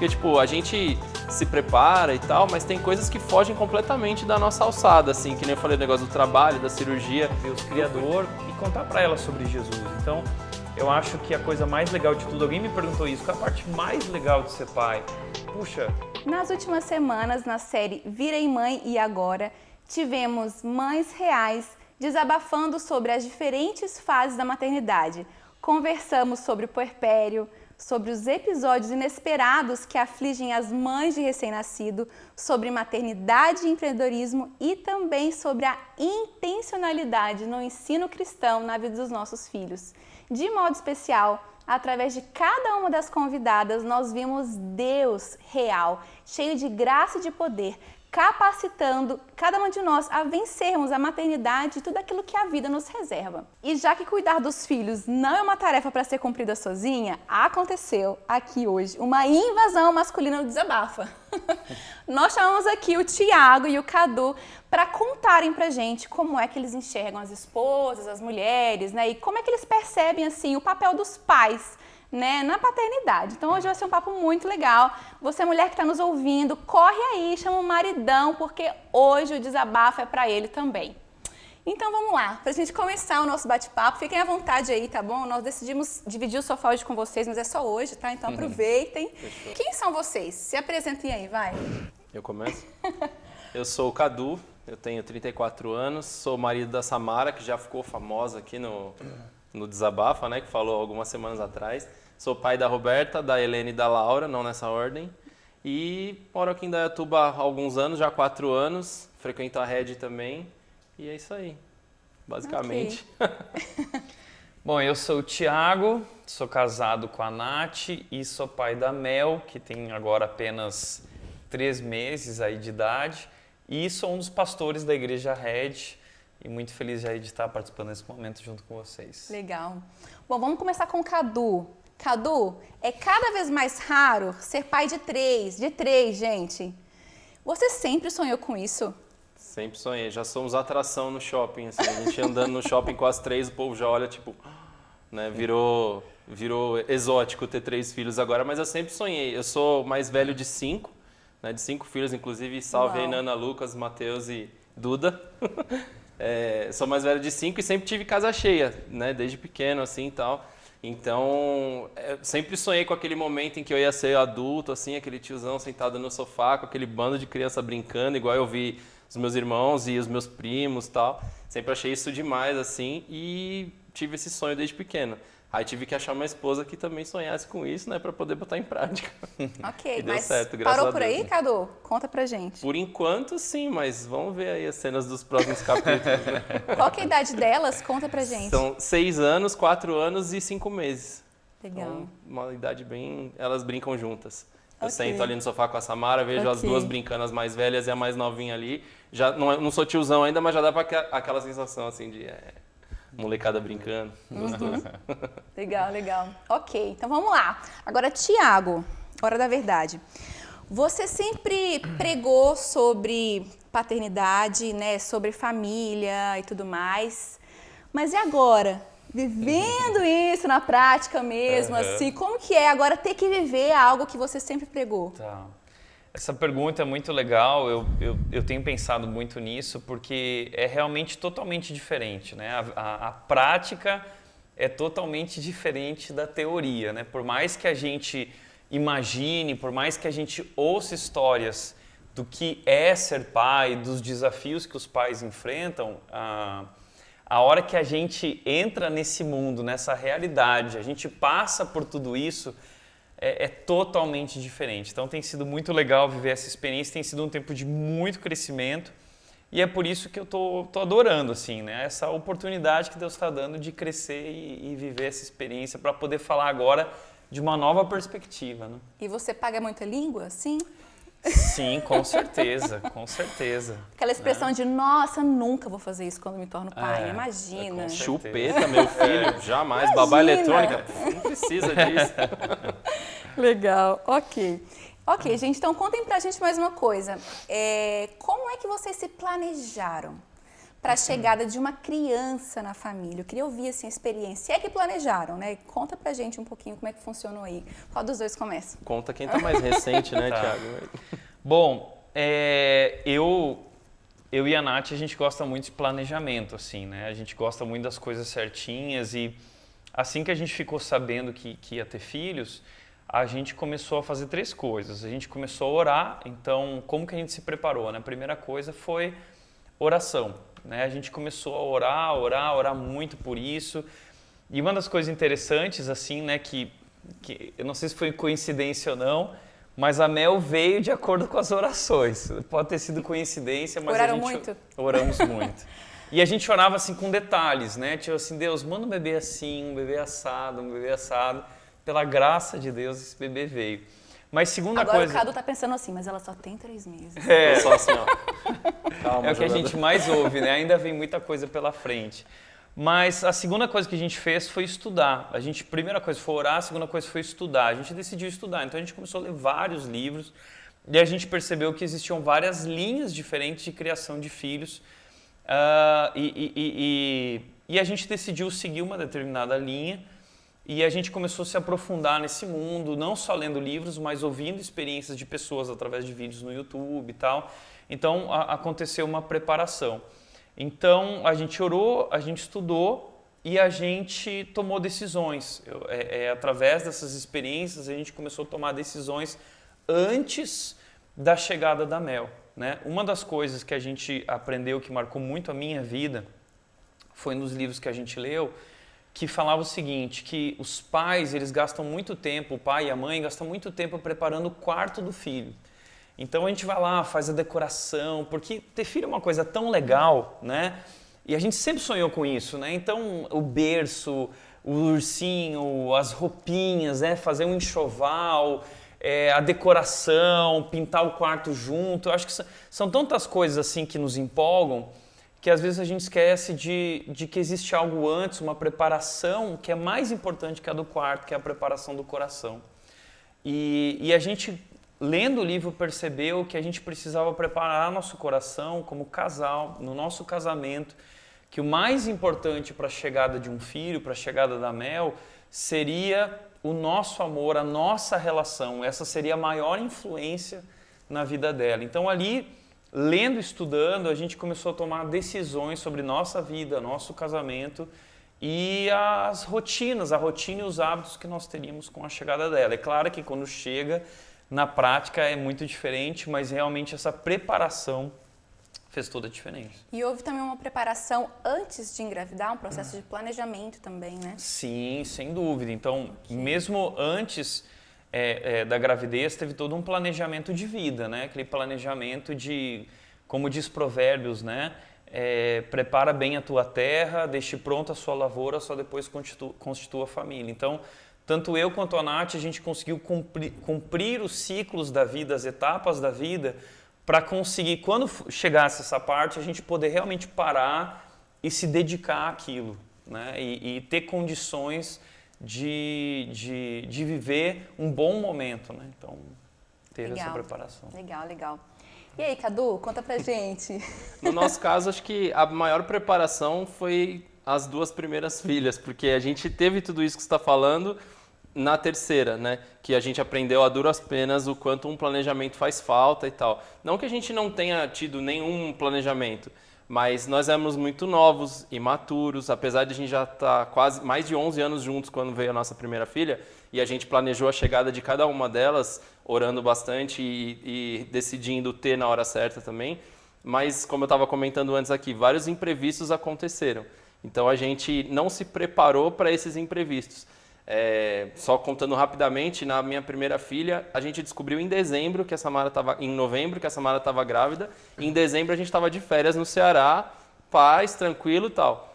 Porque, tipo, a gente se prepara e tal, mas tem coisas que fogem completamente da nossa alçada, assim, que nem eu falei, o negócio do trabalho, da cirurgia. Deus Criador e contar para ela sobre Jesus. Então, eu acho que a coisa mais legal de tudo, alguém me perguntou isso, qual é a parte mais legal de ser pai? Puxa. Nas últimas semanas, na série Virei Mãe e Agora, tivemos mães reais desabafando sobre as diferentes fases da maternidade. Conversamos sobre o puerpério, sobre os episódios inesperados que afligem as mães de recém-nascido, sobre maternidade e empreendedorismo e também sobre a intencionalidade no ensino cristão na vida dos nossos filhos. De modo especial, através de cada uma das convidadas, nós vimos Deus real, cheio de graça e de poder, capacitando cada uma de nós a vencermos a maternidade e tudo aquilo que a vida nos reserva. E já que cuidar dos filhos não é uma tarefa para ser cumprida sozinha, aconteceu aqui hoje uma invasão masculina no Desabafa. Nós chamamos aqui o Tiago e o Cadu para contarem pra gente como é que eles enxergam as esposas, as mulheres, né? E como é que eles percebem assim o papel dos pais, né, na paternidade. Então hoje vai ser um papo muito legal. Você, mulher que está nos ouvindo, corre aí, chama o maridão, porque hoje o desabafo é para ele também. Então vamos lá, para a gente começar o nosso bate-papo, fiquem à vontade aí, tá bom? Nós decidimos dividir o sofá hoje com vocês, mas é só hoje, tá? Então aproveitem. Fechou. Quem são vocês? Se apresentem aí, vai. Eu começo? Eu sou o Cadu, eu tenho 34 anos, sou marido da Samara, que já ficou famosa aqui no Desabafa, né, que falou algumas semanas atrás. Sou pai da Roberta, da Helene e da Laura, não nessa ordem. E moro aqui em Indaiatuba há alguns anos, já há 4 anos. Frequento a Red também. E é isso aí, basicamente. Okay. Bom, eu sou o Tiago, sou casado com a Nath e sou pai da Mel, que tem agora apenas 3 meses aí de idade. E sou um dos pastores da Igreja Red. E muito feliz de estar participando desse momento junto com vocês. Legal. Bom, vamos começar com o Cadu. Cadu, é cada vez mais raro ser pai de três, gente. Você sempre sonhou com isso? Sempre sonhei. Já somos atração no shopping, assim. A gente andando no shopping com as 3, o povo já olha, tipo, né, virou exótico ter 3 filhos agora, mas eu sempre sonhei. Eu sou mais velho de 5, né, de 5 filhos, inclusive salve aí Nana, Lucas, Matheus e Duda. Sou mais velho de 5 e sempre tive casa cheia, né, desde pequeno, assim, e tal. Então, sempre sonhei com aquele momento em que eu ia ser adulto, assim, aquele tiozão sentado no sofá, com aquele bando de criança brincando, igual eu vi os meus irmãos e os meus primos e tal. Sempre achei isso demais, assim, e tive esse sonho desde pequeno. Aí tive que achar uma esposa que também sonhasse com isso, né, para poder botar em prática. Ok, e deu mas certo, graças a parou Deus. por aí, Cadu? Conta pra gente. Por enquanto, sim, mas vamos ver aí as cenas dos próximos capítulos. Né? Qual que é a idade delas? Conta pra gente. São 6 anos, 4 anos e 5 meses. Legal. Então, uma idade bem... Elas brincam juntas. Eu Ok. sento ali no sofá com a Samara, vejo as Ok. duas brincando, as mais velhas e a mais novinha ali. Já não sou tiozão ainda, mas já dá pra aquela sensação assim de molecada brincando. Gostoso. Legal. Ok, então vamos lá. Agora, Tiago, hora da verdade. Você sempre pregou sobre paternidade, né, sobre família e tudo mais. Mas e agora? Vivendo isso na prática mesmo, assim, como que é agora ter que viver algo que você sempre pregou? Tá. Essa pergunta é muito legal, eu tenho pensado muito nisso, porque é realmente totalmente diferente, né? A prática é totalmente diferente da teoria, né? Por mais que a gente imagine, por mais que a gente ouça histórias do que é ser pai, dos desafios que os pais enfrentam, a hora que a gente entra nesse mundo, nessa realidade, a gente passa por tudo isso, é totalmente diferente. Então tem sido muito legal viver essa experiência, tem sido um tempo de muito crescimento e é por isso que eu tô adorando, assim, né? Essa oportunidade que Deus está dando de crescer e viver essa experiência para poder falar agora de uma nova perspectiva, né? E você paga muita língua, sim? Sim, com certeza, com certeza. Aquela expressão de, nossa, nunca vou fazer isso quando me torno pai, É, imagina. com certeza. Chupeta, meu filho, jamais. Babá eletrônica, não precisa disso. Legal, ok. Ok, gente, então contem pra gente mais uma coisa. Como é que vocês se planejaram para a chegada de uma criança na família? Eu queria ouvir assim, a experiência. Se é que planejaram, né? Conta pra gente um pouquinho como é que funcionou aí. Qual dos dois começa? Conta quem tá mais recente, né, Tá. Thiago? Bom, eu e a Nath, a gente gosta muito de planejamento, assim, né? A gente gosta muito das coisas certinhas e assim que a gente ficou sabendo que ia ter filhos, a gente começou a fazer 3 coisas. A gente começou a orar, então como que a gente se preparou, né? A primeira coisa foi oração, né? A gente começou a orar muito por isso. E uma das coisas interessantes, assim, né, que eu não sei se foi coincidência ou não, mas a Mel veio de acordo com as orações. Pode ter sido coincidência, mas Oraram a gente muito? oramos muito. E a gente orava assim com detalhes, né? Tipo assim, Deus, manda um bebê assim, um bebê assado, um bebê assado. Pela graça de Deus, esse bebê veio. Mas segunda Agora coisa... o Cadu tá pensando assim, mas ela só tem 3 meses. É, só assim, ó. Calma, É o que a jogador. gente mais ouve, né? Ainda vem muita coisa pela frente. Mas a segunda coisa que a gente fez foi estudar. A primeira coisa foi orar, a segunda coisa foi estudar. A gente decidiu estudar, então a gente começou a ler vários livros e a gente percebeu que existiam várias linhas diferentes de criação de filhos. E a gente decidiu seguir uma determinada linha e a gente começou a se aprofundar nesse mundo, não só lendo livros, mas ouvindo experiências de pessoas através de vídeos no YouTube e tal. Então aconteceu uma preparação. Então a gente orou, a gente estudou e a gente tomou decisões. Através dessas experiências a gente começou a tomar decisões antes da chegada da Mel, né? Uma das coisas que a gente aprendeu que marcou muito a minha vida foi nos livros que a gente leu, que falava o seguinte, que os pais, eles gastam muito tempo, o pai e a mãe gastam muito tempo preparando o quarto do filho. Então a gente vai lá, faz a decoração, porque ter filho é uma coisa tão legal, né? E a gente sempre sonhou com isso, né? Então o berço, o ursinho, as roupinhas, né? Fazer um enxoval, a decoração, pintar o quarto junto. Eu acho que são tantas coisas assim que nos empolgam, que às vezes a gente esquece de que existe algo antes, uma preparação que é mais importante que a do quarto, que é a preparação do coração. E a gente, lendo o livro, percebeu que a gente precisava preparar nosso coração como casal, no nosso casamento, que o mais importante para a chegada de um filho, para a chegada da Mel, seria o nosso amor, a nossa relação. Essa seria a maior influência na vida dela. Então ali, lendo, estudando, a gente começou a tomar decisões sobre nossa vida, nosso casamento e as rotinas, a rotina e os hábitos que nós teríamos com a chegada dela. É claro que quando chega, na prática é muito diferente, mas realmente essa preparação fez toda a diferença. E houve também uma preparação antes de engravidar, um processo de planejamento também, né? Sim, sem dúvida. Então, mesmo antes da gravidez, teve todo um planejamento de vida, né? Aquele planejamento de, como diz Provérbios, né? Prepara bem a tua terra, deixe pronta a sua lavoura, só depois constitua a família. Então, tanto eu quanto a Nath, a gente conseguiu cumprir os ciclos da vida, as etapas da vida, para conseguir, quando chegasse essa parte, a gente poder realmente parar e se dedicar àquilo, né? E ter condições de viver um bom momento, né? Então, teve essa preparação. Legal, legal. E aí, Cadu, conta pra gente. No nosso caso, acho que a maior preparação foi as 2 primeiras filhas, porque a gente teve tudo isso que você está falando na terceira, né? Que a gente aprendeu a duras penas o quanto um planejamento faz falta e tal. Não que a gente não tenha tido nenhum planejamento, mas nós éramos muito novos, imaturos, apesar de a gente já estar quase mais de 11 anos juntos quando veio a nossa primeira filha, e a gente planejou a chegada de cada uma delas, orando bastante e decidindo ter na hora certa também. Mas, como eu estava comentando antes aqui, vários imprevistos aconteceram. Então a gente não se preparou para esses imprevistos. Só contando rapidamente, na minha primeira filha, a gente descobriu em novembro que a Samara estava grávida, e em dezembro a gente estava de férias no Ceará, paz, tranquilo e tal.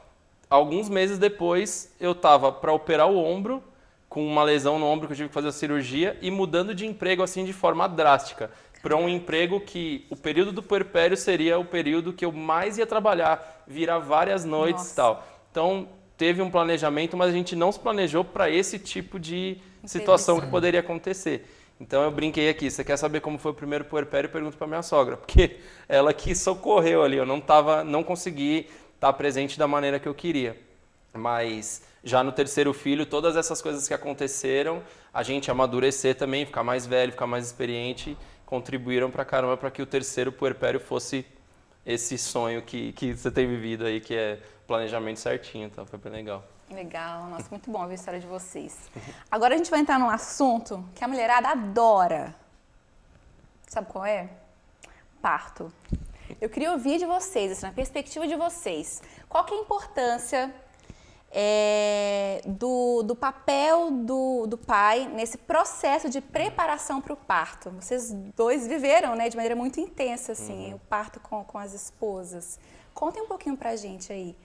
Alguns meses depois, eu estava para operar o ombro, com uma lesão no ombro que eu tive que fazer a cirurgia, e mudando de emprego assim de forma drástica, para um emprego que o período do puerpério seria o período que eu mais ia trabalhar, virar várias noites e tal. Então, teve um planejamento, mas a gente não se planejou para esse tipo de situação que poderia acontecer. Então eu brinquei aqui, você quer saber como foi o primeiro puerpério? Pergunta para minha sogra, porque ela que socorreu ali, eu não consegui estar presente da maneira que eu queria. Mas já no terceiro filho, todas essas coisas que aconteceram, a gente amadurecer também, ficar mais velho, ficar mais experiente, contribuíram pra caramba para que o terceiro puerpério fosse esse sonho que você tem vivido aí, que é planejamento certinho, então foi bem legal. Legal, nossa, muito bom ouvir a história de vocês. Agora a gente vai entrar num assunto que a mulherada adora. Sabe qual é? Parto. Eu queria ouvir de vocês, assim, na perspectiva de vocês, qual que é a importância do papel do pai nesse processo de preparação para o parto? Vocês dois viveram, né, de maneira muito intensa, assim, o parto com as esposas. Contem um pouquinho pra gente aí.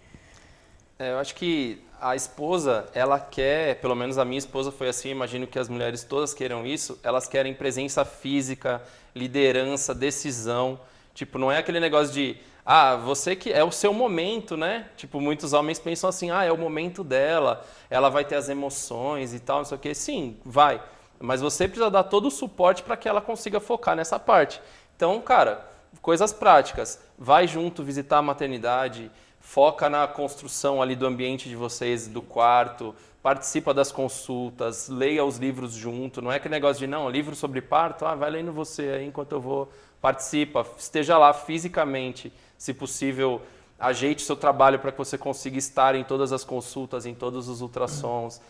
Eu acho que a esposa, ela quer, pelo menos a minha esposa foi assim, imagino que as mulheres todas queiram isso, elas querem presença física, liderança, decisão. Tipo, não é aquele negócio de, você que é o seu momento, né? Tipo, muitos homens pensam assim, é o momento dela, ela vai ter as emoções e tal, não sei o quê. Sim, vai. Mas você precisa dar todo o suporte para que ela consiga focar nessa parte. Então, cara, coisas práticas. Vai junto visitar a maternidade, foca na construção ali do ambiente de vocês, do quarto, participa das consultas, leia os livros junto. Não é aquele negócio de, não, livro sobre parto, vai lendo você aí enquanto eu vou. Participa, esteja lá fisicamente, se possível, ajeite seu trabalho para que você consiga estar em todas as consultas, em todos os ultrassons.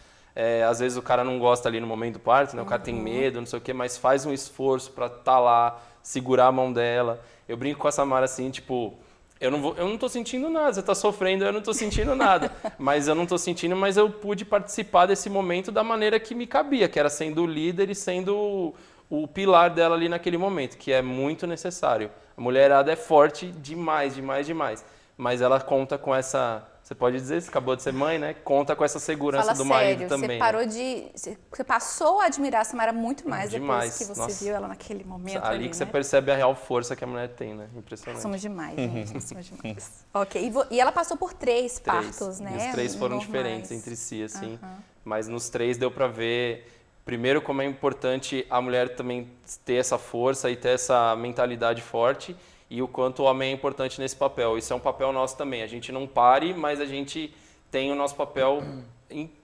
Às vezes o cara não gosta ali no momento do parto, né? O cara tem medo, não sei o quê, mas faz um esforço para estar lá, segurar a mão dela. Eu brinco com a Samara assim, tipo, eu não tô sentindo nada, você tá sofrendo, eu não tô sentindo nada. Mas eu não tô sentindo, mas eu pude participar desse momento da maneira que me cabia, que era sendo o líder e sendo o pilar dela ali naquele momento, que é muito necessário. A mulherada é forte demais, demais, demais. Mas ela conta com essa... Você pode dizer, você acabou de ser mãe, né? Conta com essa segurança Fala do sério, marido também. Você parou você passou a admirar a Samara muito mais demais. Depois que você Nossa. viu ela naquele momento Ali que você né? percebe a real força que a mulher tem, né? Impressionante. Somos demais, gente. Somos demais. Ok, e ela passou por três partos, né? E os três foram normais. diferentes entre si, assim. Mas nos três deu pra ver... Primeiro, como é importante a mulher também ter essa força e ter essa mentalidade forte e o quanto o homem é importante nesse papel. Isso é um papel nosso também. A gente não pare, mas a gente tem o nosso papel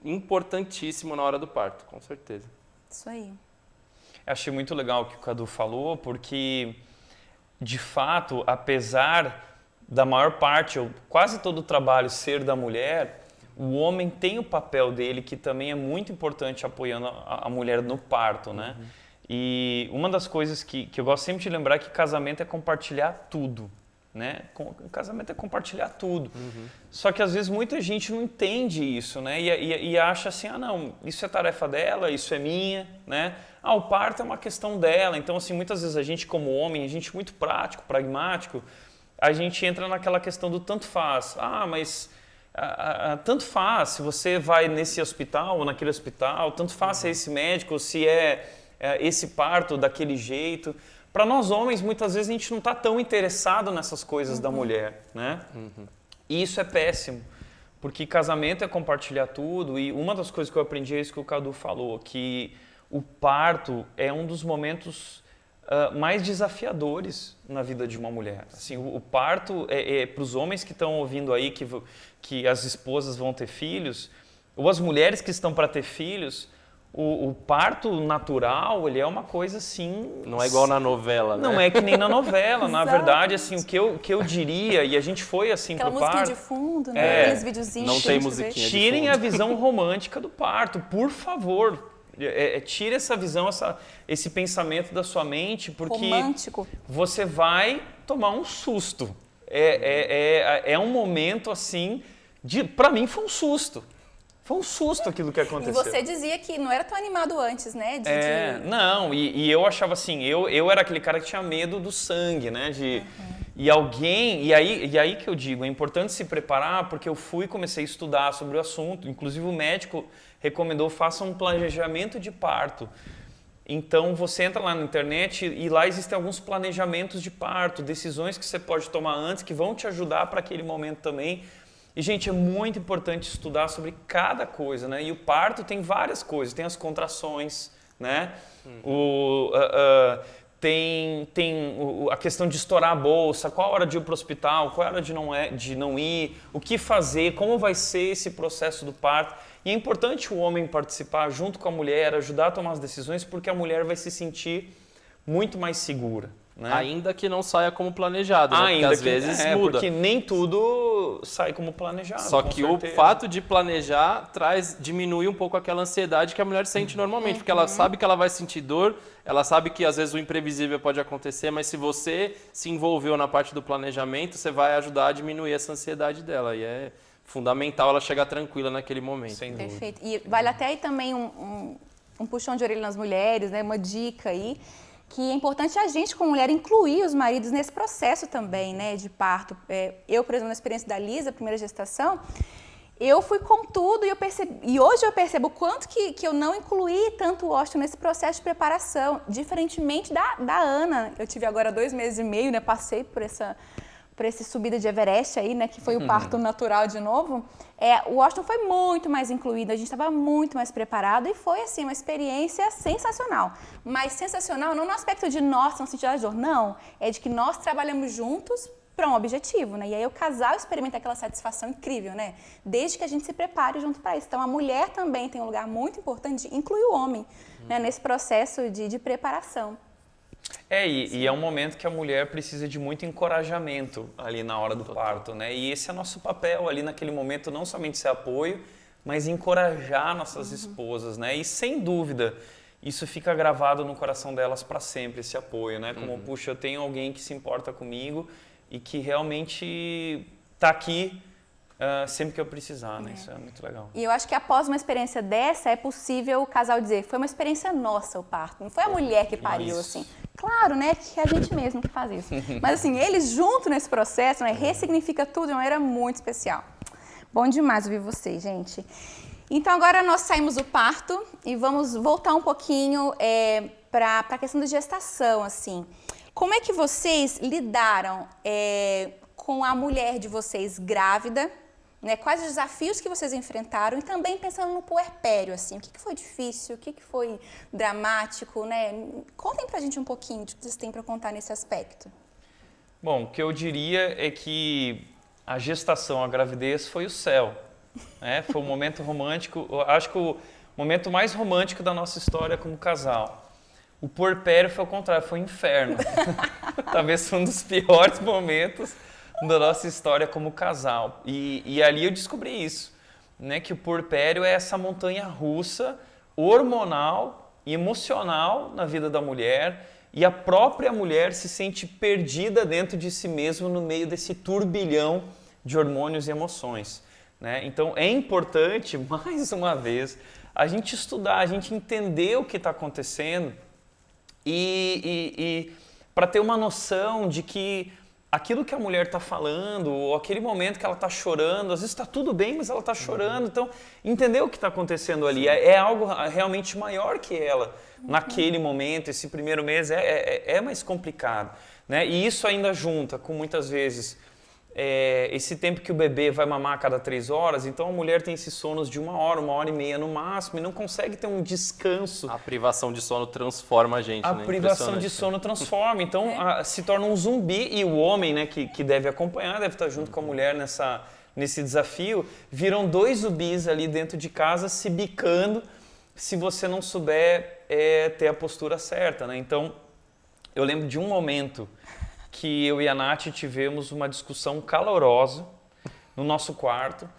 importantíssimo na hora do parto, com certeza. Isso aí. Achei muito legal o que o Cadu falou, porque, de fato, apesar da maior parte, ou quase todo o trabalho ser da mulher... O homem tem o papel dele, que também é muito importante apoiando a mulher no parto, né? E uma das coisas que eu gosto sempre de lembrar é que casamento é compartilhar tudo, né? O casamento é compartilhar tudo. Só que às vezes muita gente não entende isso, né? E acha assim, não, isso é tarefa dela, isso é minha, né? O parto é uma questão dela. Então, assim, muitas vezes a gente como homem, a gente muito prático, pragmático, a gente entra naquela questão do tanto faz. Mas... tanto faz se você vai nesse hospital ou naquele hospital, tanto faz se é esse médico, se é esse parto daquele jeito. Para nós homens, muitas vezes a gente não está tão interessado nessas coisas da mulher, né? E isso é péssimo, porque casamento é compartilhar tudo e uma das coisas que eu aprendi é isso que o Cadu falou, que o parto é um dos momentos mais desafiadores na vida de uma mulher. Assim, o parto para os homens que estão ouvindo aí que as esposas vão ter filhos, ou as mulheres que estão para ter filhos, o parto natural, ele é uma coisa assim... Não é igual na novela, né? Não é que nem na novela. Na verdade, assim, o que eu diria, e a gente foi assim pro parto... Aquela musiquinha de fundo, né? Aqueles videozinhos. Não tem musiquinha de Tirem fundo. a visão romântica do parto, por favor. Tire essa visão, esse pensamento da sua mente, porque romântico. Você vai tomar um susto. É um momento assim, para mim foi um susto. Foi um susto aquilo que aconteceu. E você dizia que não era tão animado antes, né? Não, e eu achava assim, eu era aquele cara que tinha medo do sangue, né? E aí que eu digo, é importante se preparar, porque eu fui e comecei a estudar sobre o assunto, inclusive o médico recomendou, faça um planejamento de parto. Então você entra lá na internet e lá existem alguns planejamentos de parto, decisões que você pode tomar antes, que vão te ajudar para aquele momento também. E, gente, é muito importante estudar sobre cada coisa, né? E o parto tem várias coisas, tem as contrações, né? A questão de estourar a bolsa, qual a hora de ir para o hospital, qual a hora de não ir, o que fazer, como vai ser esse processo do parto. E é importante o homem participar junto com a mulher, ajudar a tomar as decisões, porque a mulher vai se sentir muito mais segura. Né? Ainda que não saia como planejado, né? Porque às vezes muda. Porque nem tudo sai como planejado. Só que o fato de planejar diminui um pouco aquela ansiedade que a mulher sente normalmente, porque ela sabe que ela vai sentir dor, ela sabe que às vezes o imprevisível pode acontecer, mas se você se envolveu na parte do planejamento, você vai ajudar a diminuir essa ansiedade dela. E é fundamental ela chegar tranquila naquele momento. Sem dúvida. Perfeito. E vale até aí também um puxão de orelha nas mulheres, né? Uma dica aí, que é importante a gente, como mulher, incluir os maridos nesse processo também, né, de parto. Eu, por exemplo, na experiência da Lisa, a primeira gestação, eu fui com tudo e hoje eu percebo o quanto que eu não incluí tanto o Washington nesse processo de preparação, diferentemente da Ana. Eu tive agora 2 meses e meio, né, passei por essa subida de Everest aí, né, que foi o parto natural de novo. O Washington foi muito mais incluído, a gente estava muito mais preparado e foi, assim, uma experiência sensacional. Mas sensacional não no aspecto de nós não sentir dor, não. É de que nós trabalhamos juntos para um objetivo, né? E aí o casal experimenta aquela satisfação incrível, né? Desde que a gente se prepare junto para isso. Então a mulher também tem um lugar muito importante de incluir o homem, né, nesse processo de preparação. E é um momento que a mulher precisa de muito encorajamento ali na hora do parto, né? E esse é nosso papel ali naquele momento, não somente ser apoio, mas encorajar nossas esposas, né? E sem dúvida, isso fica gravado no coração delas para sempre, esse apoio, né? Como, puxa, eu tenho alguém que se importa comigo e que realmente está aqui sempre que eu precisar, né? Isso é muito legal. E eu acho que após uma experiência dessa, é possível o casal dizer, foi uma experiência nossa o parto, não foi a mulher que pariu, assim. Claro, né, que é a gente mesmo que faz isso. Mas assim, eles junto nesse processo, né, ressignifica tudo de uma maneira muito especial. Bom demais ouvir vocês, gente. Então agora nós saímos do parto e vamos voltar um pouquinho para a questão da gestação, assim. Como é que vocês lidaram com a mulher de vocês grávida? Né, quais os desafios que vocês enfrentaram e também pensando no puerpério, assim, o que foi difícil, o que foi dramático, né? Contem pra gente um pouquinho do que vocês têm para contar nesse aspecto. Bom, o que eu diria é que a gestação, a gravidez foi o céu, né? Foi um momento romântico, eu acho que o momento mais romântico da nossa história como casal. O puerpério foi o contrário, foi o inferno. Talvez foi um dos piores momentos da nossa história como casal. E ali eu descobri isso, né? Que o puerpério é essa montanha russa hormonal e emocional na vida da mulher e a própria mulher se sente perdida dentro de si mesma no meio desse turbilhão de hormônios e emoções, né? Então é importante, mais uma vez, a gente estudar, a gente entender o que está acontecendo e para ter uma noção de que aquilo que a mulher está falando, ou aquele momento que ela está chorando, às vezes está tudo bem, mas ela está chorando. Então, entender o que está acontecendo ali é algo realmente maior que ela. Naquele momento, esse primeiro mês é mais complicado, né? E isso ainda junta com muitas vezes esse tempo que o bebê vai mamar a cada 3 horas, então a mulher tem esses sonos de 1 hora e meia no máximo e não consegue ter um descanso. A privação de sono transforma a gente, A né? privação de sono transforma, então se torna um zumbi e o homem, né, que deve acompanhar, deve estar junto com a mulher nesse desafio, viram 2 zumbis ali dentro de casa se bicando se você não souber ter a postura certa, né? Então, eu lembro de um momento que eu e a Nath tivemos uma discussão calorosa no nosso quarto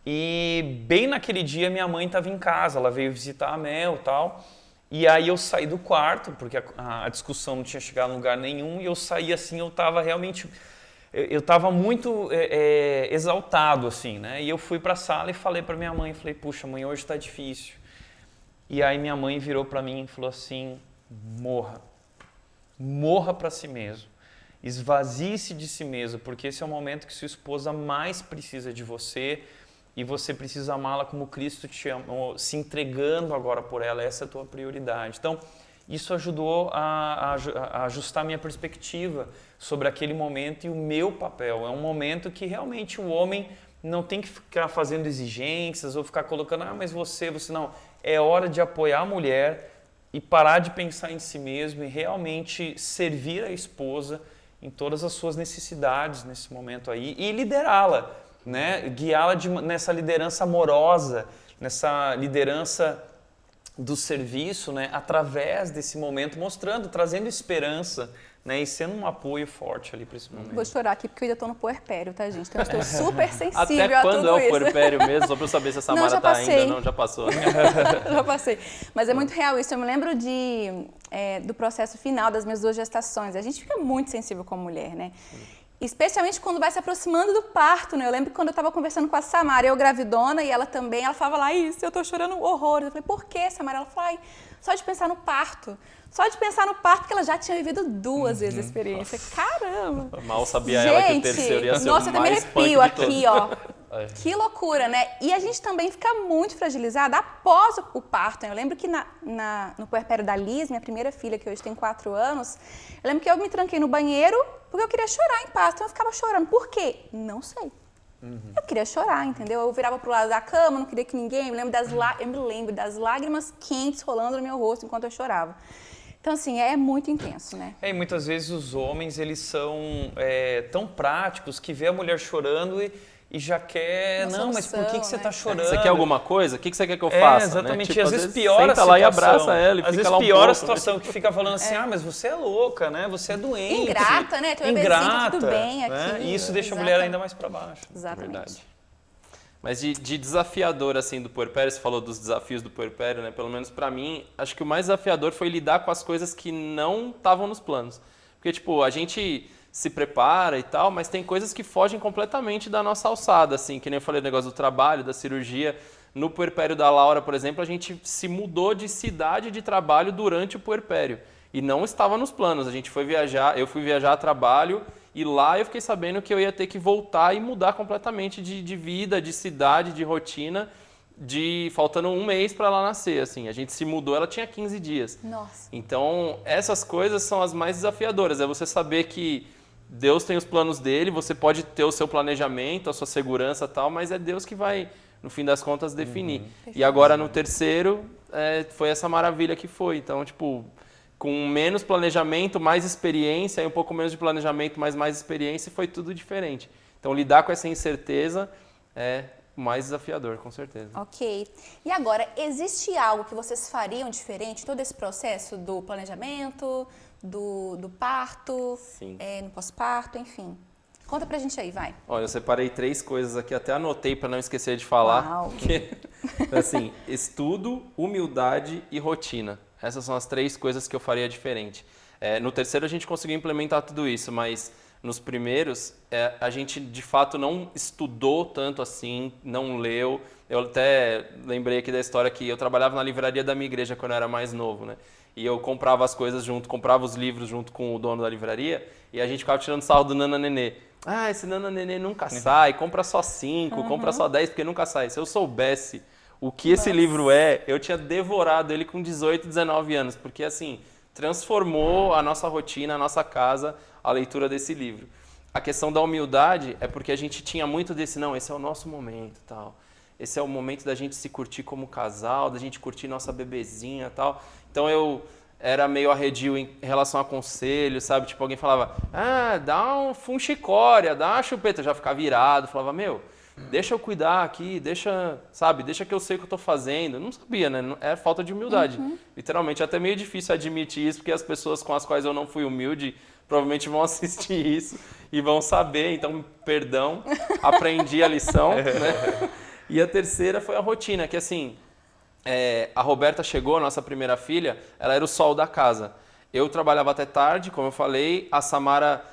e bem naquele dia minha mãe estava em casa, ela veio visitar a Mel e tal, e aí eu saí do quarto, porque a discussão não tinha chegado a lugar nenhum, e eu saí assim, eu estava muito exaltado, assim, né? E eu fui para a sala e falei para minha mãe, falei, puxa mãe, hoje está difícil. E aí minha mãe virou para mim e falou assim, morra para si mesmo. Esvazie-se de si mesmo, porque esse é o momento que sua esposa mais precisa de você e você precisa amá-la como Cristo te amou, se entregando agora por ela, essa é a tua prioridade. Então, isso ajudou a ajustar minha perspectiva sobre aquele momento e o meu papel. É um momento que realmente o homem não tem que ficar fazendo exigências ou ficar colocando, mas você não. É hora de apoiar a mulher e parar de pensar em si mesmo e realmente servir a esposa em todas as suas necessidades nesse momento aí e liderá-la, né? Guiá-la nessa liderança amorosa, nessa liderança do serviço, né? Através desse momento, mostrando, trazendo esperança, né? E sendo um apoio forte ali para esse momento. Vou chorar aqui porque eu ainda tô no puerpério, tá, gente? Então eu estou super sensível Até a quando tudo é o isso. puerpério mesmo? Só pra eu saber se a Samara já tá passei. ainda. Não, já passou. Né? Já passei. Mas é muito real isso. Eu me lembro do processo final das minhas 2 gestações. A gente fica muito sensível como mulher, né? Especialmente quando vai se aproximando do parto, né? Eu lembro que quando eu estava conversando com a Samara, eu gravidona, e ela também, ela falava lá, isso, eu tô chorando horrores. Eu falei, por quê, Samara? Ela falou, só de pensar no parto. Só de pensar no parto, porque ela já tinha vivido 2 vezes a experiência. Caramba! Mal sabia ela que o terceiro ia ser nossa, o eu até me mais arrepio punk de todos. aqui, ó. Que loucura, né? E a gente também fica muito fragilizada após o parto. Eu lembro que no puerpério da Liz, minha primeira filha, que hoje tem 4 anos, eu lembro que eu me tranquei no banheiro porque eu queria chorar em paz. Então eu ficava chorando. Por quê? Não sei. Eu queria chorar, entendeu? Eu virava pro lado da cama, não queria que ninguém... Eu me lembro das lágrimas quentes rolando no meu rosto enquanto eu chorava. Então, assim, é muito intenso, né? E muitas vezes os homens, eles são tão práticos que vê a mulher chorando e já quer... Uma não, mas por que você né? tá chorando? Você quer alguma coisa? O que você quer que eu faça? Exatamente. Né? Tipo, E às vezes piora a senta situação. lá e abraça ela e às fica vezes lá um piora pouco, a situação, que fica falando assim, mas você é louca, né? Você é doente. Ingrata, né? Teu bebezinho, tá tudo bem aqui. Né? E isso deixa a mulher ainda mais para baixo. Exatamente. Verdade. Mas de desafiador, assim, do puerpério, você falou dos desafios do puerpério, né? Pelo menos pra mim, acho que o mais desafiador foi lidar com as coisas que não estavam nos planos. Porque, tipo, a gente se prepara e tal, mas tem coisas que fogem completamente da nossa alçada, assim, que nem eu falei do negócio do trabalho, da cirurgia. No puerpério da Laura, por exemplo, a gente se mudou de cidade de trabalho durante o puerpério. E não estava nos planos. A gente foi viajar, eu fui viajar a trabalho e lá eu fiquei sabendo que eu ia ter que voltar e mudar completamente de vida, de cidade, de rotina, faltando 1 mês para ela nascer. Assim. A gente se mudou, ela tinha 15 dias. Nossa. Então, essas coisas são as mais desafiadoras. É você saber que Deus tem os planos dele, você pode ter o seu planejamento, a sua segurança e tal, mas é Deus que vai, no fim das contas, definir. E agora, no terceiro, foi essa maravilha que foi. Então, tipo, com menos planejamento, mais experiência, e um pouco menos de planejamento, mas mais experiência, foi tudo diferente. Então, lidar com essa incerteza é o mais desafiador, com certeza. Ok. E agora, existe algo que vocês fariam diferente em todo esse processo do planejamento, do parto, no pós-parto, enfim? Conta pra gente aí, vai. Olha, eu separei 3 coisas aqui, até anotei para não esquecer de falar. Uau. Porque, assim, estudo, humildade e rotina. Essas são as 3 coisas que eu faria diferente. No terceiro a gente conseguiu implementar tudo isso, mas nos primeiros a gente de fato não estudou tanto assim, não leu. Eu até lembrei aqui da história que eu trabalhava na livraria da minha igreja quando eu era mais novo, né? E eu comprava as coisas junto, comprava os livros junto com o dono da livraria e a gente ficava tirando sarro do Nana Nenê. Ah, esse Nana Nenê nunca sai, compra só 5, compra só 10 porque nunca sai. Se eu soubesse o que esse livro eu tinha devorado ele com 18, 19 anos, porque assim, transformou a nossa rotina, a nossa casa, a leitura desse livro. A questão da humildade é porque a gente tinha muito desse, não, esse é o nosso momento, tal. Esse é o momento da gente se curtir como casal, da gente curtir nossa bebezinha, tal. Então eu era meio arredio em relação a conselho, sabe? Tipo, alguém falava, dá um funchicória, dá uma chupeta. Eu já ficava virado, falava, deixa eu cuidar aqui, deixa que eu sei o que eu tô fazendo. Eu não sabia, né? É falta de humildade. Literalmente, é até meio difícil admitir isso, porque as pessoas com as quais eu não fui humilde provavelmente vão assistir isso e vão saber. Então, perdão, aprendi a lição, né? E a terceira foi a rotina, que assim, a Roberta chegou, a nossa primeira filha, ela era o sol da casa. Eu trabalhava até tarde, como eu falei, a Samara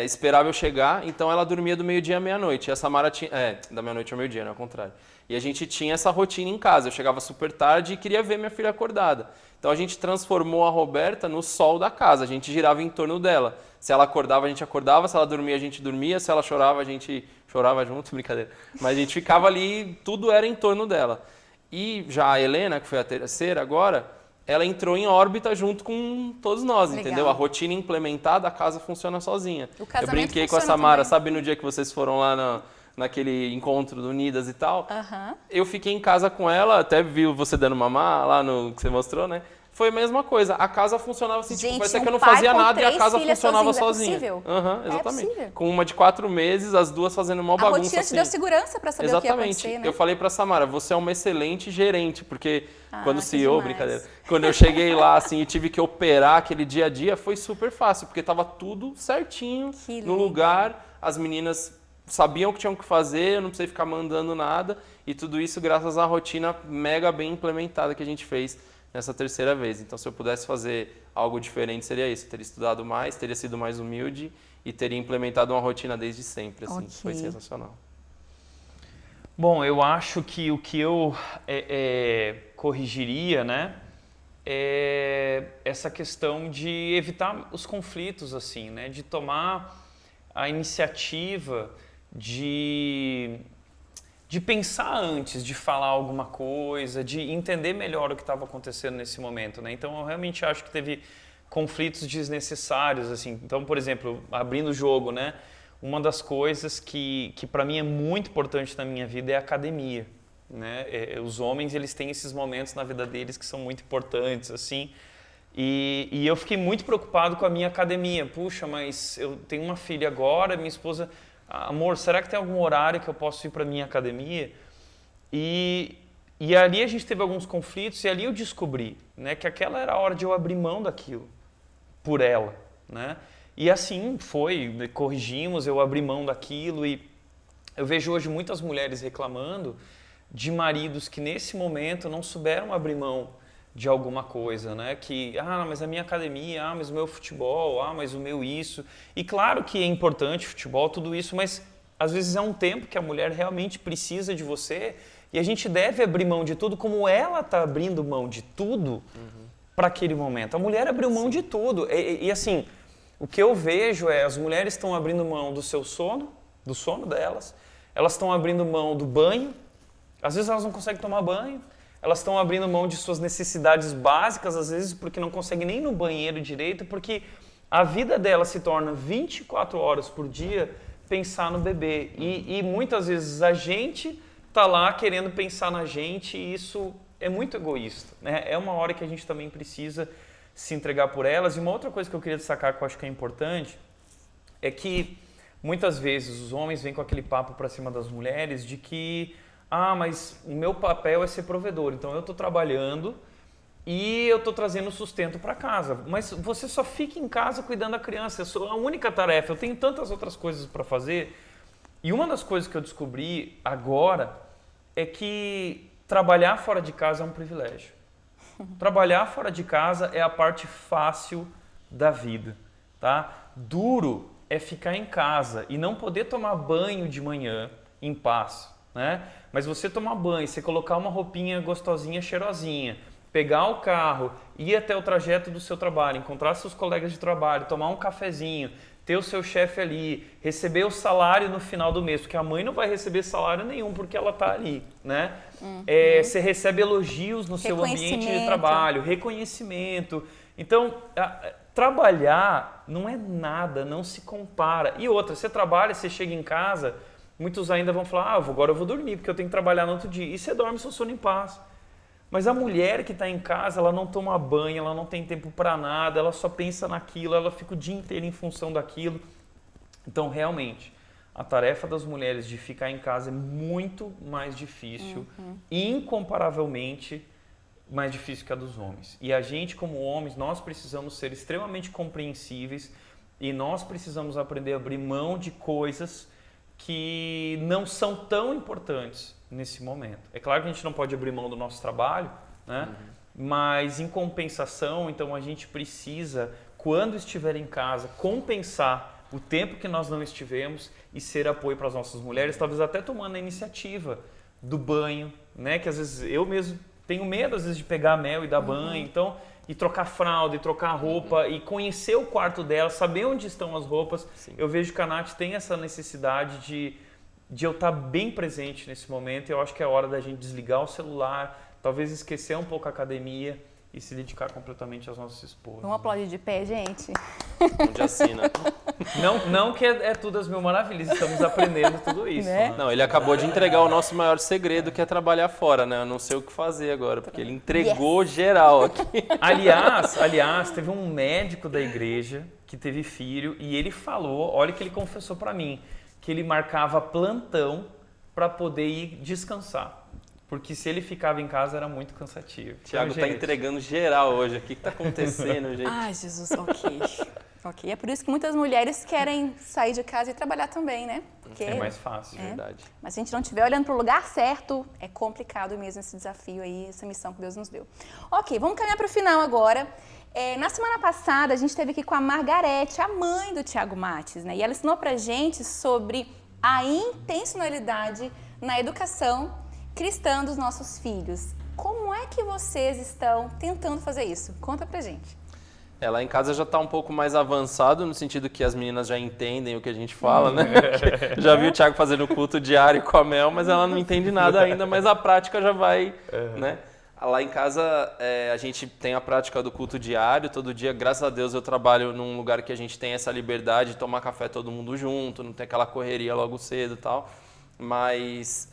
esperava eu chegar, então ela dormia do meio-dia à meia-noite. E a Samara tinha... da meia-noite ao meio-dia, não, ao contrário. E a gente tinha essa rotina em casa. Eu chegava super tarde e queria ver minha filha acordada. Então a gente transformou a Roberta no sol da casa. A gente girava em torno dela. Se ela acordava, a gente acordava. Se ela dormia, a gente dormia. Se ela chorava, a gente chorava junto. Brincadeira. Mas a gente ficava ali, tudo era em torno dela. E já a Helena, que foi a terceira agora, ela entrou em órbita junto com todos nós, Legal. entendeu? A rotina implementada, a casa funciona sozinha. O casamento Eu brinquei com a funciona Samara, também. sabe no dia que vocês foram lá naquele encontro do Unidas e tal? Eu fiquei em casa com ela, até vi você dando mamar lá no que você mostrou, né? foi a mesma coisa. A casa funcionava assim, tipo, Gente, parecia um que eu não pai fazia com nada e a 3 casa filhas funcionava sozinho, é sozinha. possível? Aham, É exatamente. possível. Com uma de 4 meses, as duas fazendo uma A bagunça rotina assim. te deu segurança para saber o que ia Exatamente. acontecer, né? Eu falei pra Samara, você é uma excelente gerente, porque quando o que CEO, demais. brincadeira, quando eu cheguei lá assim e tive que operar aquele dia a dia, foi super fácil, porque tava tudo certinho Que no lindo. lugar, as meninas sabiam o que tinham que fazer, eu não precisei ficar mandando nada, e tudo isso graças à rotina mega bem implementada que a gente fez nessa terceira vez. Então, se eu pudesse fazer algo diferente, seria isso. Eu teria estudado mais, teria sido mais humilde e teria implementado uma rotina desde sempre. Assim. Ok. Foi sensacional. Bom, eu acho que o que eu corrigiria, né, é essa questão de evitar os conflitos, assim, né, de tomar a iniciativa de pensar antes de falar alguma coisa, de entender melhor o que estava acontecendo nesse momento, né? Então, eu realmente acho que teve conflitos desnecessários, assim. Então, por exemplo, abrindo o jogo, né? Uma das coisas que para mim é muito importante na minha vida é a academia, né? Os homens, eles têm esses momentos na vida deles que são muito importantes, assim. E eu fiquei muito preocupado com a minha academia. Puxa, mas eu tenho uma filha agora, minha esposa... Amor, será que tem algum horário que eu posso ir para minha academia? E ali a gente teve alguns conflitos e ali eu descobri, né, que aquela era a hora de eu abrir mão daquilo por ela, né? E assim foi, corrigimos, eu abri mão daquilo e eu vejo hoje muitas mulheres reclamando de maridos que nesse momento não souberam abrir mão de alguma coisa, né? Que, mas a minha academia, mas o meu futebol, mas o meu isso. E claro que é importante futebol, tudo isso, mas às vezes é um tempo que a mulher realmente precisa de você e a gente deve abrir mão de tudo como ela está abrindo mão de tudo para aquele momento. A mulher abriu mão de tudo. E assim, o que eu vejo é as mulheres estão abrindo mão do seu sono, do sono delas, elas estão abrindo mão do banho, às vezes elas não conseguem tomar banho, elas estão abrindo mão de suas necessidades básicas, às vezes porque não conseguem nem ir no banheiro direito, porque a vida delas se torna 24 horas por dia pensar no bebê. E muitas vezes a gente está lá querendo pensar na gente e isso é muito egoísta, né? É uma hora que a gente também precisa se entregar por elas. E uma outra coisa que eu queria destacar que eu acho que é importante é que muitas vezes os homens vêm com aquele papo para cima das mulheres de que mas o meu papel é ser provedor, então eu estou trabalhando e eu estou trazendo sustento para casa. Mas você só fica em casa cuidando da criança, é a única tarefa, eu tenho tantas outras coisas para fazer. E uma das coisas que eu descobri agora é que trabalhar fora de casa é um privilégio. Trabalhar fora de casa é a parte fácil da vida, tá? Duro é ficar em casa e não poder tomar banho de manhã em paz, né? Mas você tomar banho, você colocar uma roupinha gostosinha, cheirosinha, pegar o carro, ir até o trajeto do seu trabalho, encontrar seus colegas de trabalho, tomar um cafezinho, ter o seu chefe ali, receber o salário no final do mês, porque a mãe não vai receber salário nenhum porque ela está ali, né? Você recebe elogios no seu ambiente de trabalho, reconhecimento. Então, trabalhar não é nada, não se compara. E outra, você trabalha, você chega em casa... Muitos ainda vão falar, agora eu vou dormir, porque eu tenho que trabalhar no outro dia. E você dorme seu sono em paz. Mas a mulher que está em casa, ela não toma banho, ela não tem tempo para nada, ela só pensa naquilo, ela fica o dia inteiro em função daquilo. Então, realmente, a tarefa das mulheres de ficar em casa é muito mais difícil, incomparavelmente mais difícil que a dos homens. E a gente, como homens, nós precisamos ser extremamente compreensíveis e nós precisamos aprender a abrir mão de coisas que não são tão importantes nesse momento. É claro que a gente não pode abrir mão do nosso trabalho, né? Mas em compensação, então a gente precisa, quando estiver em casa, compensar o tempo que nós não estivemos e ser apoio para as nossas mulheres, talvez até tomando a iniciativa do banho, né? Que às vezes eu mesmo tenho medo às vezes de pegar mel e dar banho, então e trocar fralda, e trocar roupa, e conhecer o quarto dela, saber onde estão as roupas. Sim. Eu vejo que a Nath tem essa necessidade de eu estar bem presente nesse momento, e eu acho que é hora da gente desligar o celular, talvez esquecer um pouco a academia e se dedicar completamente às nossas esposas. Vamos aplaudir de pé, gente? Onde assina. Não que é tudo as mil maravilhas, estamos aprendendo tudo isso. Né? Né? Não, ele acabou de entregar o nosso maior segredo, que é trabalhar fora, né? Eu não sei o que fazer agora, porque ele entregou geral aqui. Aliás, teve um médico da igreja que teve filho e ele falou, olha que ele confessou para mim, que ele marcava plantão para poder ir descansar. Porque se ele ficava em casa era muito cansativo. O Thiago Então, tá gente, entregando geral hoje. O que tá acontecendo, gente? Ai, Jesus, ok. Ok, é por isso que muitas mulheres querem sair de casa e trabalhar também, né? Porque é mais fácil. Verdade. Mas se a gente não estiver olhando para o lugar certo, é complicado mesmo esse desafio aí, essa missão que Deus nos deu. Ok, vamos caminhar para o final agora. Na semana passada, a gente esteve aqui com a Margarete, a mãe do Thiago Mates, né? E ela ensinou pra gente sobre a intencionalidade na educação cristã dos nossos filhos. Como é que vocês estão tentando fazer isso? Conta pra gente. Lá em casa já está um pouco mais avançado, no sentido que as meninas já entendem o que a gente fala, né? Já vi o Thiago fazendo culto diário com a Mel, mas ela não entende nada ainda, mas a prática já vai, né? Lá em casa a gente tem a prática do culto diário, todo dia, graças a Deus eu trabalho num lugar que a gente tem essa liberdade de tomar café todo mundo junto, não tem aquela correria logo cedo e tal, mas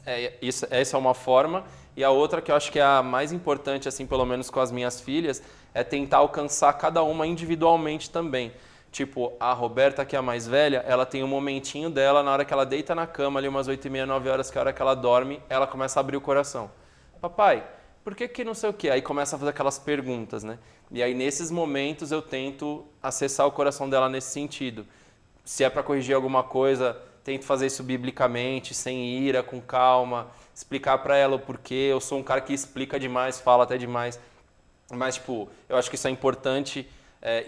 essa é uma forma. E a outra que eu acho que é a mais importante, assim, pelo menos com as minhas filhas, é tentar alcançar cada uma individualmente também. Tipo, a Roberta, que é a mais velha, ela tem um momentinho dela, na hora que ela deita na cama, ali umas 8h30, 9 horas, que é a hora que ela dorme, ela começa a abrir o coração. Papai, por que não sei o quê? Aí começa a fazer aquelas perguntas, né? E aí, nesses momentos, eu tento acessar o coração dela nesse sentido. Se é para corrigir alguma coisa, tento fazer isso biblicamente, sem ira, com calma, explicar para ela o porquê. Eu sou um cara que explica demais, fala até demais. Mas, tipo, eu acho que isso é importante,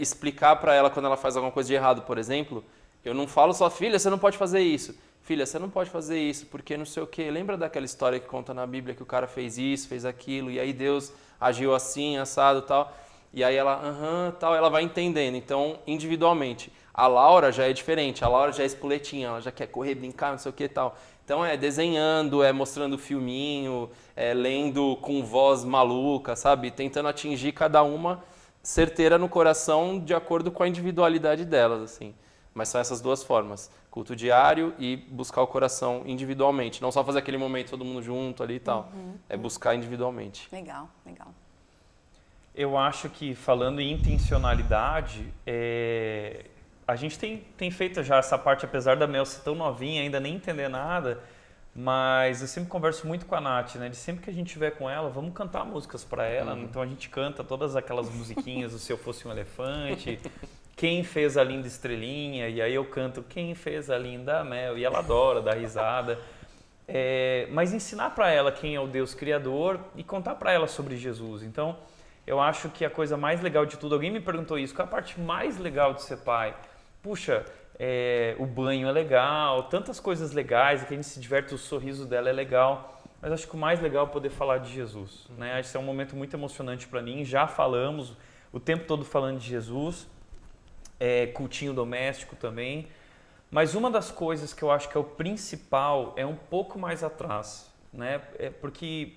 explicar para ela quando ela faz alguma coisa de errado, por exemplo. Eu não falo só, filha, você não pode fazer isso. Filha, você não pode fazer isso, porque não sei o quê. Lembra daquela história que conta na Bíblia que o cara fez isso, fez aquilo, e aí Deus agiu assim, assado e tal. E aí ela, tal, ela vai entendendo. Então, individualmente. A Laura já é diferente, a Laura já é espoletinha, ela já quer correr, brincar, não sei o que e tal. Então é desenhando, é mostrando filminho, é lendo com voz maluca, sabe? Tentando atingir cada uma certeira no coração de acordo com a individualidade delas, assim. Mas são essas duas formas, culto diário e buscar o coração individualmente. Não só fazer aquele momento todo mundo junto ali e tal, é buscar individualmente. Legal, legal. Eu acho que, falando em intencionalidade, a gente tem feito já essa parte, apesar da Mel ser tão novinha, ainda nem entender nada, mas eu sempre converso muito com a Nath, né? De sempre que a gente estiver com ela, vamos cantar músicas para ela. Então a gente canta todas aquelas musiquinhas do Se Eu Fosse um Elefante, Quem Fez a Linda Estrelinha, e aí eu canto Quem Fez a Linda Mel, e ela adora, dá risada. Mas ensinar para ela quem é o Deus Criador e contar para ela sobre Jesus. Então, eu acho que a coisa mais legal de tudo, alguém me perguntou isso, qual é a parte mais legal de ser pai? Puxa, o banho é legal, tantas coisas legais, que a gente se diverte, o sorriso dela é legal, mas acho que o mais legal é poder falar de Jesus, né? Acho que é um momento muito emocionante para mim, já falamos o tempo todo falando de Jesus, cultinho doméstico também, mas uma das coisas que eu acho que é o principal é um pouco mais atrás, né? Porque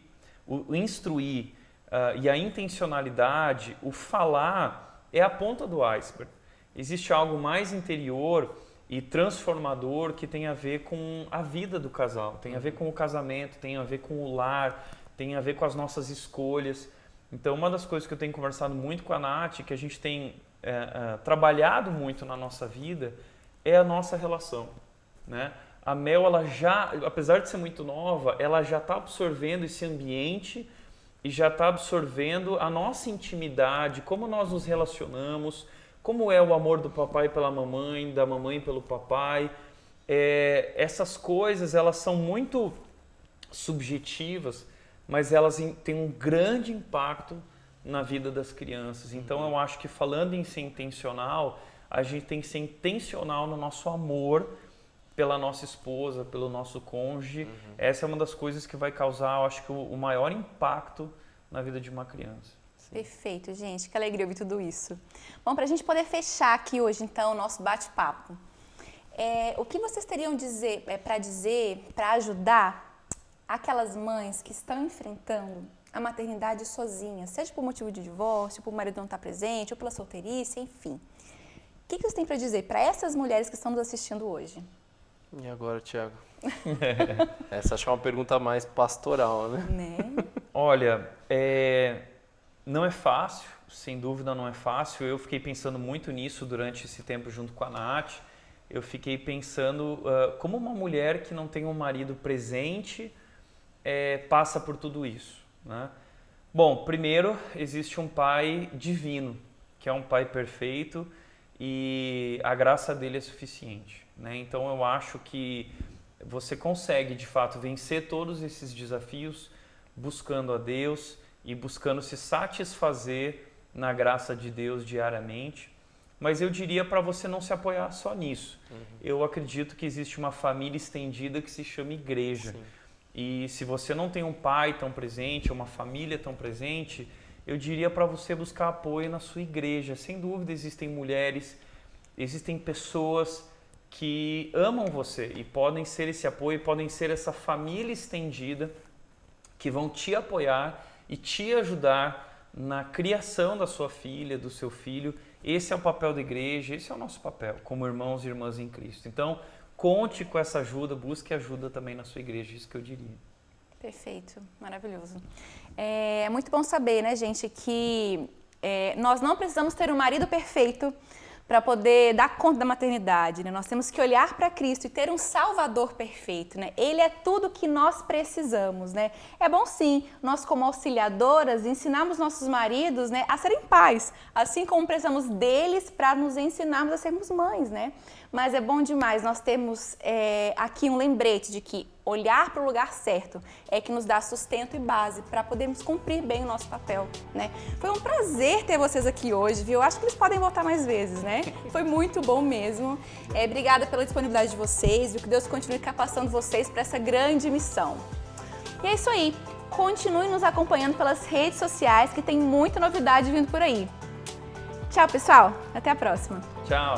o instruir e a intencionalidade, o falar é a ponta do iceberg. Existe algo mais interior e transformador que tem a ver com a vida do casal, tem a ver com o casamento, tem a ver com o lar, tem a ver com as nossas escolhas. Então, uma das coisas que eu tenho conversado muito com a Nath, que a gente tem trabalhado muito na nossa vida, é a nossa relação, né? A Mel, ela já, apesar de ser muito nova, ela já está absorvendo esse ambiente e já está absorvendo a nossa intimidade, como nós nos relacionamos, como é o amor do papai pela mamãe, da mamãe pelo papai. Essas coisas, elas são muito subjetivas, mas elas têm um grande impacto na vida das crianças. Então, eu acho que, falando em ser intencional, a gente tem que ser intencional no nosso amor pela nossa esposa, pelo nosso cônjuge. Essa é uma das coisas que vai causar, eu acho que, o maior impacto na vida de uma criança. Perfeito, gente. Que alegria ouvir tudo isso. Bom, para a gente poder fechar aqui hoje, então, o nosso bate-papo, o que vocês teriam para ajudar aquelas mães que estão enfrentando a maternidade sozinha, seja por motivo de divórcio, por o marido não estar presente, ou pela solteirice, enfim. O que você tem para dizer para essas mulheres que estão nos assistindo hoje? E agora, Thiago? Essa acho que é uma pergunta mais pastoral, né? Olha, não é fácil, sem dúvida não é fácil. Eu fiquei pensando muito nisso durante esse tempo junto com a Nath. Eu fiquei pensando como uma mulher que não tem um marido presente passa por tudo isso, né? Bom, primeiro existe um pai divino, que é um pai perfeito e a graça dele é suficiente, né? Então eu acho que você consegue de fato vencer todos esses desafios buscando a Deus e buscando se satisfazer na graça de Deus diariamente. Mas eu diria para você não se apoiar só nisso. Eu acredito que existe uma família estendida que se chama igreja. Sim. E se você não tem um pai tão presente, uma família tão presente, eu diria para você buscar apoio na sua igreja. Sem dúvida existem mulheres, existem pessoas que amam você e podem ser esse apoio, podem ser essa família estendida que vão te apoiar e te ajudar na criação da sua filha, do seu filho. Esse é o papel da igreja, esse é o nosso papel como irmãos e irmãs em Cristo. Então, conte com essa ajuda, busque ajuda também na sua igreja, isso que eu diria. Perfeito, maravilhoso. É muito bom saber, né, gente, que nós não precisamos ter um marido perfeito para poder dar conta da maternidade, né? Nós temos que olhar para Cristo e ter um Salvador perfeito, né? Ele é tudo que nós precisamos, né? É bom sim, nós como auxiliadoras ensinarmos nossos maridos, né, a serem pais, assim como precisamos deles para nos ensinarmos a sermos mães, né? Mas é bom demais nós termos aqui um lembrete de que olhar para o lugar certo é que nos dá sustento e base para podermos cumprir bem o nosso papel, né? Foi um prazer ter vocês aqui hoje, viu? Acho que eles podem voltar mais vezes, né? Foi muito bom mesmo. Obrigada pela disponibilidade de vocês, viu? Que Deus continue capacitando vocês para essa grande missão. E é isso aí. Continue nos acompanhando pelas redes sociais, que tem muita novidade vindo por aí. Tchau, pessoal. Até a próxima. Tchau.